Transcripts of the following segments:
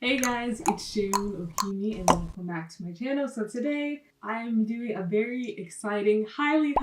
Hey guys, it's Sharon Okimi and welcome back to my channel. So today I'm doing a very exciting, highly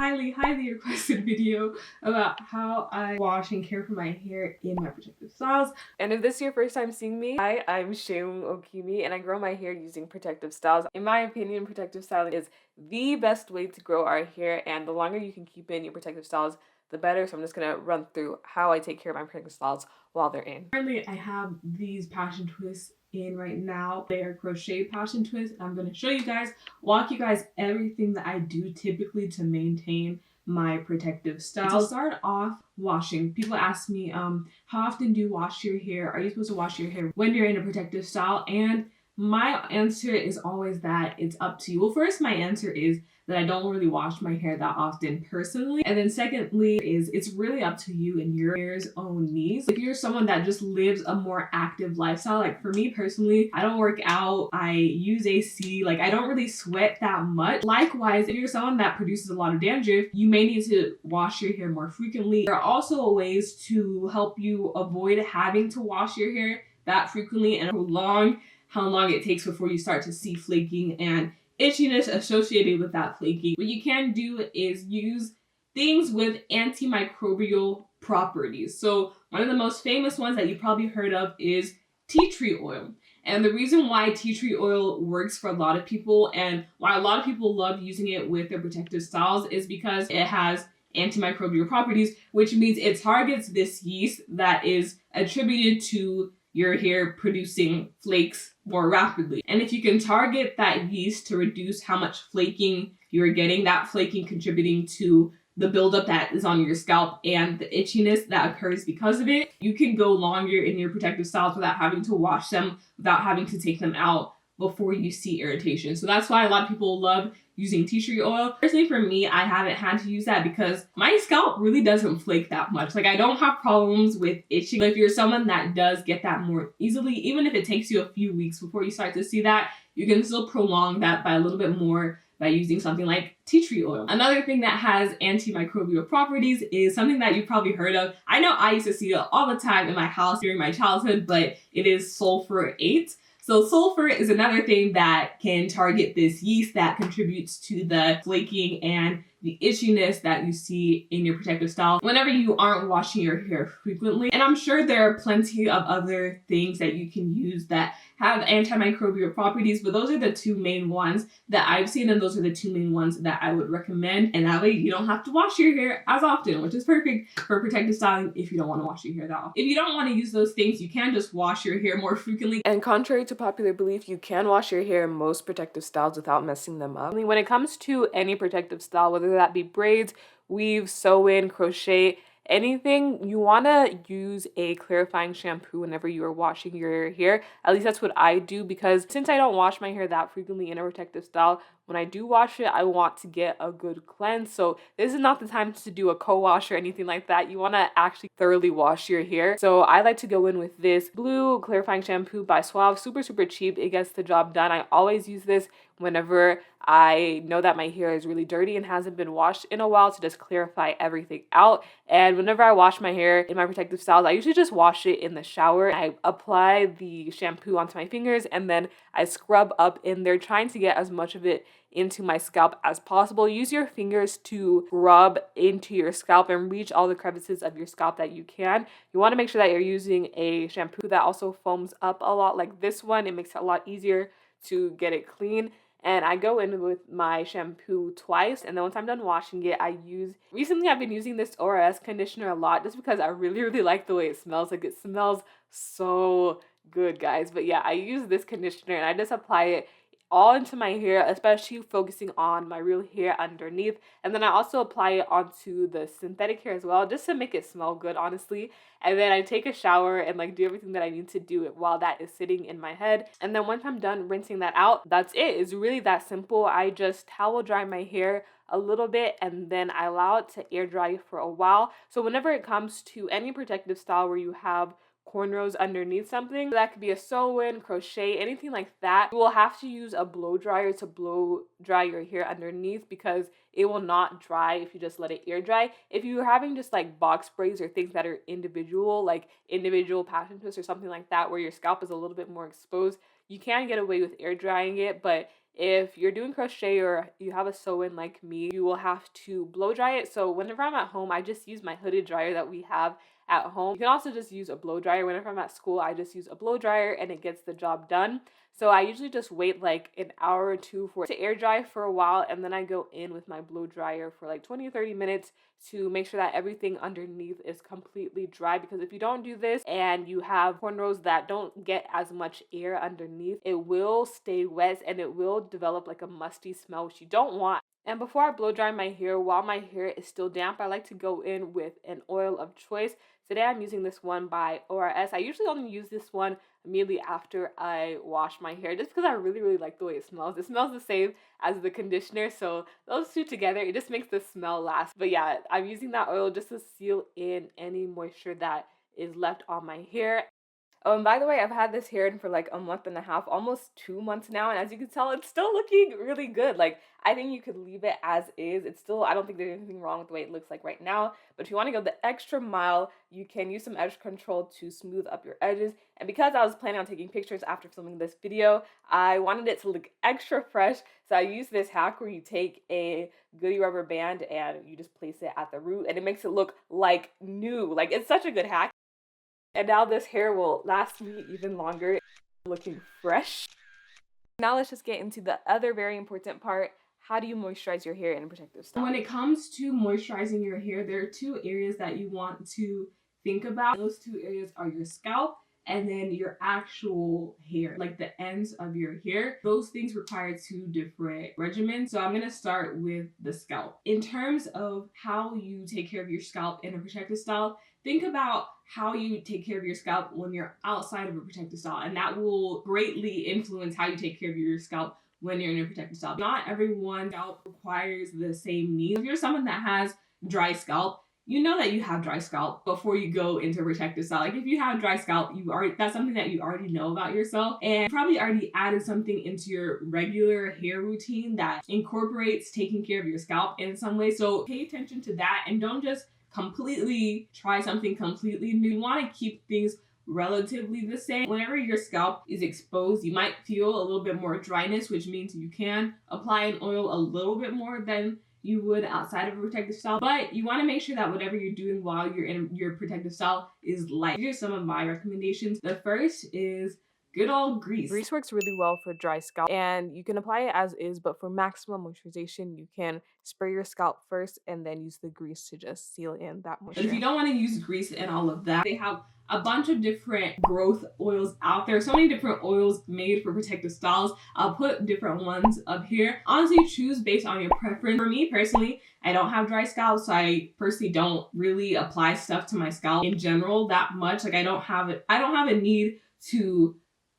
requested video about how I wash and care for my hair in my protective styles. And if this is your first time seeing me, hi, I'm Sharon Okimi and I grow my hair using protective styles. In my opinion, protective styling is the best way to grow our hair, and the longer you can keep in your protective styles, the better. So I'm just gonna run through how I take care of my protective styles while they're in. Currently, I have these passion twists in right now. They are crochet passion twists. I'm going to show you guys, walk you guys everything that I do typically to maintain my protective style. To start off washing, people ask me, how often do you wash your hair? Are you supposed to wash your hair when you're in a protective style? And my answer is always that it's up to you. Well, first, my answer is that I don't really wash my hair that often personally. And then secondly is it's really up to you and your hair's own needs. If you're someone that just lives a more active lifestyle, like for me personally, I don't work out, I use AC, like I don't really sweat that much. Likewise, if you're someone that produces a lot of dandruff, you may need to wash your hair more frequently. There are also ways to help you avoid having to wash your hair that frequently and prolong how long it takes before you start to see flaking and itchiness associated with that flaking. What you can do is use things with antimicrobial properties. So one of the most famous ones that you probably heard of is tea tree oil. And the reason why tea tree oil works for a lot of people and why a lot of people love using it with their protective styles is because it has antimicrobial properties, which means it targets this yeast that is attributed to your hair producing flakes more rapidly. And if you can target that yeast to reduce how much flaking you're getting, that flaking contributing to the buildup that is on your scalp and the itchiness that occurs because of it, you can go longer in your protective styles without having to wash them, without having to take them out before you see irritation. So that's why a lot of people love using tea tree oil. Personally, for me, I haven't had to use that because my scalp really doesn't flake that much. Like I don't have problems with itching. If you're someone that does get that more easily, even if it takes you a few weeks before you start to see that, you can still prolong that by a little bit more by using something like tea tree oil. Another thing that has antimicrobial properties is something that you've probably heard of. I know I used to see it all the time in my house during my childhood, but it is sulfur-8. So sulfur is another thing that can target this yeast that contributes to the flaking and the itchiness that you see in your protective style whenever you aren't washing your hair frequently. And I'm sure there are plenty of other things that you can use that have antimicrobial properties, but those are the two main ones that I've seen, and those are the two main ones that I would recommend. And that way you don't have to wash your hair as often, which is perfect for protective styling if you don't want to wash your hair that often. If you don't want to use those things, you can just wash your hair more frequently. And contrary to popular belief, you can wash your hair in most protective styles without messing them up. When it comes to any protective style, whether that be braids, weave, sew-in, crochet, anything, you want to use a clarifying shampoo whenever you are washing your hair. At least that's what I do, because since I don't wash my hair that frequently in a protective style, when I do wash it, I want to get a good cleanse. So this is not the time to do a co-wash or anything like that. You want to actually thoroughly wash your hair. So I like to go in with this blue clarifying shampoo by Suave. Super cheap. It gets the job done. I always use this whenever I know that my hair is really dirty and hasn't been washed in a while, to just clarify everything out. And whenever I wash my hair in my protective styles, I usually just wash it in the shower. I apply the shampoo onto my fingers and then I scrub up in there, trying to get as much of it into my scalp as possible. Use your fingers to rub into your scalp and reach all the crevices of your scalp that you can. You want to make sure that you're using a shampoo that also foams up a lot, like this one. It makes it a lot easier to get it clean. And I go in with my shampoo twice, and then once I'm done washing it, recently I've been using this ORS conditioner a lot just because I really like the way it smells. Like, it smells so good, guys. But yeah, I use this conditioner and I just apply it all into my hair, especially focusing on my real hair underneath. And then I also apply it onto the synthetic hair as well, just to make it smell good, honestly. And then I take a shower and do everything that I need to do while that is sitting in my head. And then once I'm done rinsing that out, that's it. It's really that simple. I just towel dry my hair a little bit and then I allow it to air dry for a while. So whenever it comes to any protective style where you have cornrows underneath something. That could be a sew-in, crochet, anything like that. You will have to use a blow dryer to blow dry your hair underneath because it will not dry if you just let it air dry. If you're having just like box braids or things that are individual, like individual passion twists or something like that, where your scalp is a little bit more exposed, you can get away with air drying it. But if you're doing crochet or you have a sew-in like me, you will have to blow dry it. So whenever I'm at home, I just use my hooded dryer that we have at home. You can also just use a blow dryer. Whenever I'm at school, I just use a blow dryer and it gets the job done. So I usually just wait like an hour or two for it to air dry for a while, and then I go in with my blow dryer for like 20 or 30 minutes to make sure that everything underneath is completely dry, because if you don't do this and you have cornrows that don't get as much air underneath, it will stay wet and it will develop like a musty smell, which you don't want. And before I blow dry my hair, while my hair is still damp, I like to go in with an oil of choice. Today I'm using this one by ORS. I usually only use this one immediately after I wash my hair, just because I really like the way it smells. It smells the same as the conditioner, so those two together, it just makes the smell last. But yeah, I'm using that oil just to seal in any moisture that is left on my hair. Oh, and by the way, I've had this hair in for like a month and a half, almost 2 months now, and as you can tell, it's still looking really good. Like, I think you could leave it as is. It's still, I don't think there's anything wrong with the way it looks like right now, but if you want to go the extra mile, you can use some edge control to smooth up your edges. And because I was planning on taking pictures after filming this video, I wanted it to look extra fresh, so I used this hack where you take a goody rubber band and you just place it at the root, and it makes it look like new. Like, it's such a good hack. And now this hair will last me even longer, looking fresh. Now let's just get into the other very important part. How do you moisturize your hair in a protective style? When it comes to moisturizing your hair, there are two areas that you want to think about. Those two areas are your scalp and then your actual hair, like the ends of your hair. Those things require two different regimens. So I'm going to start with the scalp. In terms of how you take care of your scalp in a protective style, think about how you take care of your scalp when you're outside of a protective style, and that will greatly influence how you take care of your scalp when you're in a protective style. Not everyone's scalp requires the same needs. If you're someone that has dry scalp, you know that you have dry scalp before you go into a protective style. Like, if you have dry scalp, that's something that you already know about yourself, and you probably already added something into your regular hair routine that incorporates taking care of your scalp in some way. So pay attention to that and don't just completely try something completely new. You want to keep things relatively the same. Whenever your scalp is exposed, you might feel a little bit more dryness, which means you can apply an oil a little bit more than you would outside of a protective style, but you want to make sure that whatever you're doing while you're in your protective style is light. Here's some of my recommendations. The first is good old grease. Grease works really well for dry scalp, and you can apply it as is, but for maximum moisturization, you can spray your scalp first and then use the grease to just seal in that moisture. But if you don't want to use grease and all of that, they have a bunch of different growth oils out there. So many different oils made for protective styles. I'll put different ones up here. Honestly, choose based on your preference. For me personally, I don't have dry scalp, so I personally don't really apply stuff to my scalp in general that much. Like, I don't have a need to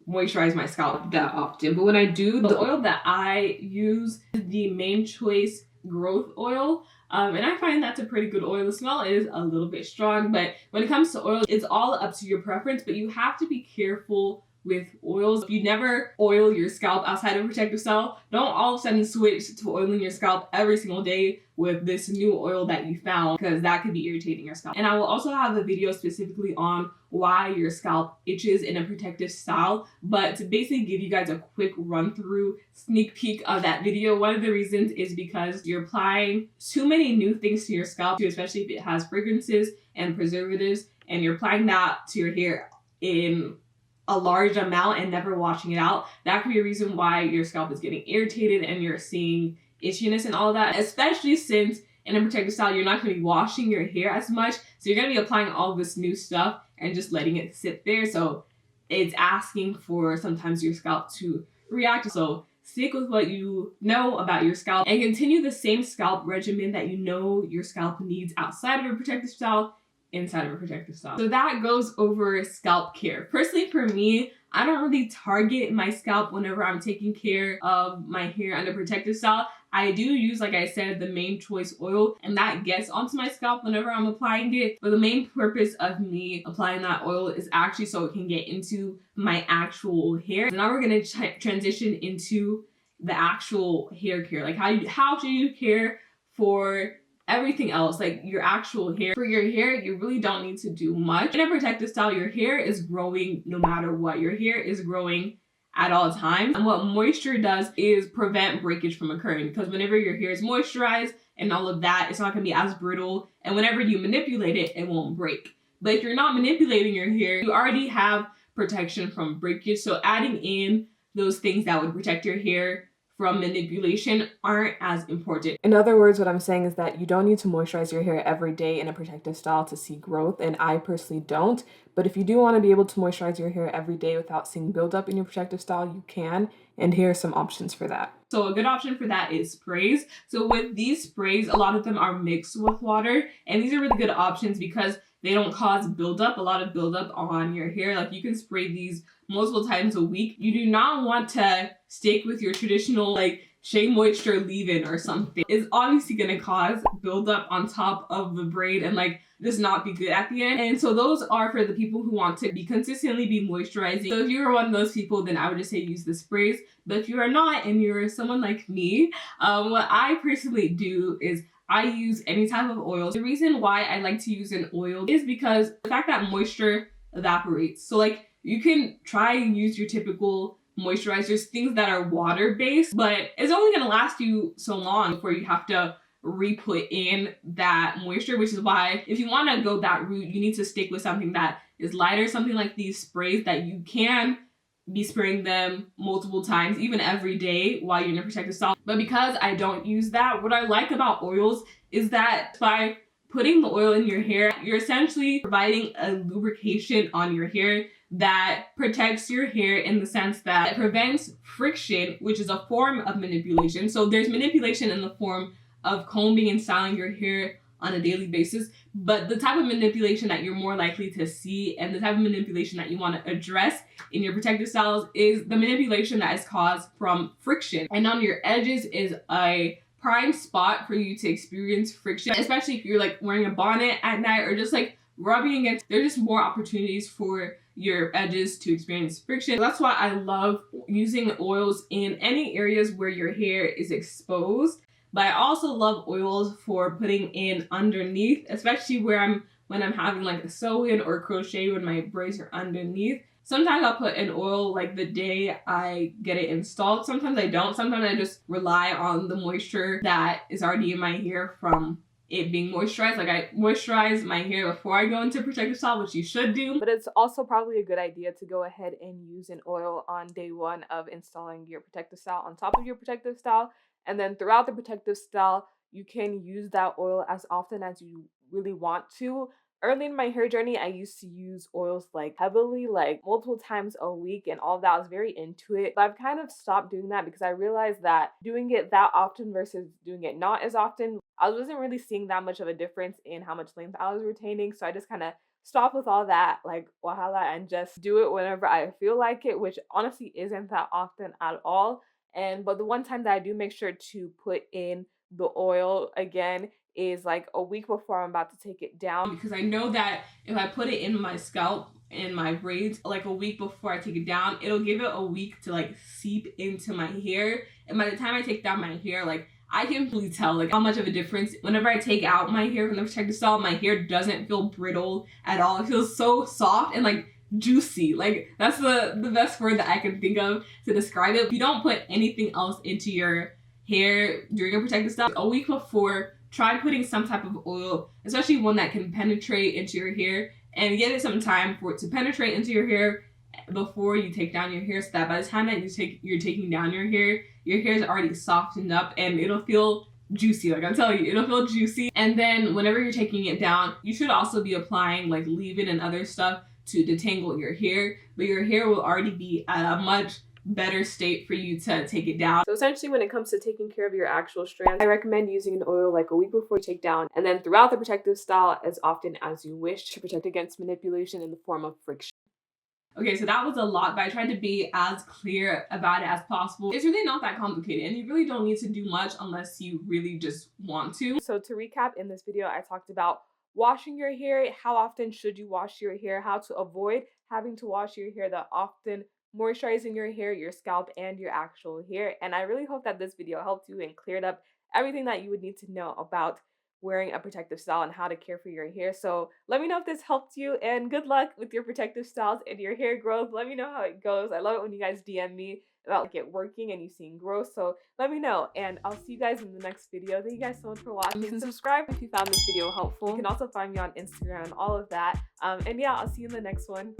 moisturize my scalp that often. But when I do, the oil that I use is the Main Choice growth oil. And I find that's a pretty good oil. The smell is a little bit strong, but when it comes to oil, it's all up to your preference, but you have to be careful with oils. If you never oil your scalp outside of a protective style, don't all of a sudden switch to oiling your scalp every single day with this new oil that you found, because that could be irritating your scalp. And I will also have a video specifically on why your scalp itches in a protective style, but to basically give you guys a quick run through sneak peek of that video, one of the reasons is because you're applying too many new things to your scalp, especially if it has fragrances and preservatives, and you're applying that to your hair in a large amount and never washing it out. That could be a reason why your scalp is getting irritated and you're seeing itchiness and all of that, especially since in a protective style, you're not going to be washing your hair as much. So you're going to be applying all this new stuff and just letting it sit there. So it's asking for sometimes your scalp to react. So stick with what you know about your scalp and continue the same scalp regimen that you know your scalp needs outside of a protective style inside of a protective style. So that goes over scalp care. Personally, for me, I don't really target my scalp whenever I'm taking care of my hair under protective style. I do use, like I said, the main choice oil, and that gets onto my scalp whenever I'm applying it. But the main purpose of me applying that oil is actually so it can get into my actual hair. So now we're gonna transition into the actual hair care. Like how should you care for everything else, like your actual hair. For your hair, you really don't need to do much. In a protective style, your hair is growing no matter what. Your hair is growing at all times. And what moisture does is prevent breakage from occurring, because whenever your hair is moisturized and all of that, it's not gonna be as brittle. And whenever you manipulate it, it won't break. But if you're not manipulating your hair, you already have protection from breakage. So adding in those things that would protect your hair from manipulation aren't as important. In other words, what I'm saying is that you don't need to moisturize your hair every day in a protective style to see growth, and I personally don't. But if you do want to be able to moisturize your hair every day without seeing buildup in your protective style, you can, and here are some options for that. So a good option for that is sprays. So with these sprays, a lot of them are mixed with water, and these are really good options because they don't cause buildup, a lot of buildup on your hair. Like you can spray these multiple times a week. You do not want to stick with your traditional like Shea Moisture leave-in or something. It's obviously gonna cause buildup on top of the braid and like just not be good at the end. And so those are for the people who want to consistently be moisturizing. So if you're one of those people, then I would just say use the sprays. But if you are not and you're someone like me, what I personally do is I use any type of oil. The reason why I like to use an oil is because the fact that moisture evaporates. So like you can try and use your typical moisturizers, things that are water-based, but it's only gonna last you so long before you have to re-put in that moisture, which is why if you wanna go that route, you need to stick with something that is lighter, something like these sprays that you can be spraying them multiple times, even every day while you're in a protective style. But because I don't use that, what I like about oils is that by putting the oil in your hair, you're essentially providing a lubrication on your hair that protects your hair in the sense that it prevents friction, which is a form of manipulation. So there's manipulation in the form of combing and styling your hair on a daily basis, but the type of manipulation that you're more likely to see and the type of manipulation that you want to address in your protective styles is the manipulation that is caused from friction. And on your edges is a prime spot for you to experience friction, especially if you're like wearing a bonnet at night or just like rubbing against. There's just more opportunities for your edges to experience friction. That's why I love using oils in any areas where your hair is exposed. But I also love oils for putting in underneath, especially when I'm having like a sew-in or crochet when my braids are underneath. Sometimes I'll put an oil like the day I get it installed. Sometimes I don't. Sometimes I just rely on the moisture that is already in my hair from it being moisturized. Like I moisturize my hair before I go into protective style, which you should do. But it's also probably a good idea to go ahead and use an oil on day one of installing your protective style on top of your protective style. And then throughout the protective style, you can use that oil as often as you really want to. Early in my hair journey, I used to use oils like heavily, like multiple times a week, and all of that. I was very into it. But I've kind of stopped doing that because I realized that doing it that often versus doing it not as often, I wasn't really seeing that much of a difference in how much length I was retaining. So I just kind of stop with all that like wahala and just do it whenever I feel like it, which honestly isn't that often at all. But the one time that I do make sure to put in the oil again is like a week before I'm about to take it down, because I know that if I put it in my scalp and my braids like a week before I take it down, it'll give it a week to like seep into my hair. And by the time I take down my hair, like I can really tell like how much of a difference whenever I take out my hair from the protective style. My hair doesn't feel brittle at all. It feels so soft and like juicy. Like that's the best word that I can think of to describe it. If you don't put anything else into your hair during a protective style, a week before, try putting some type of oil, especially one that can penetrate into your hair, and give it some time for it to penetrate into your hair before you take down your hair, so that by the time that you're taking down your hair is already softened up and it'll feel juicy. Like I'm telling you, it'll feel juicy. And then whenever you're taking it down, you should also be applying like leave-in and other stuff to detangle your hair, but your hair will already be at a much better state for you to take it down. So essentially when it comes to taking care of your actual strands, I recommend using an oil like a week before you take down, and then throughout the protective style as often as you wish to protect against manipulation in the form of friction. Okay, so that was a lot, but I tried to be as clear about it as possible. It's really not that complicated, and you really don't need to do much unless you really just want to. So to recap, in this video, I talked about washing your hair, how often should you wash your hair, how to avoid having to wash your hair that often, moisturizing your hair, your scalp, and your actual hair. And I really hope that this video helped you and cleared up everything that you would need to know about wearing a protective style and how to care for your hair. So let me know if this helped you, and good luck with your protective styles and your hair growth. Let me know how it goes. I love it when you guys DM me about like it working and you seeing growth. So let me know, and I'll see you guys in the next video. Thank you guys so much for watching. You can subscribe if you found this video helpful. You can also find me on Instagram and all of that. And yeah, I'll see you in the next one.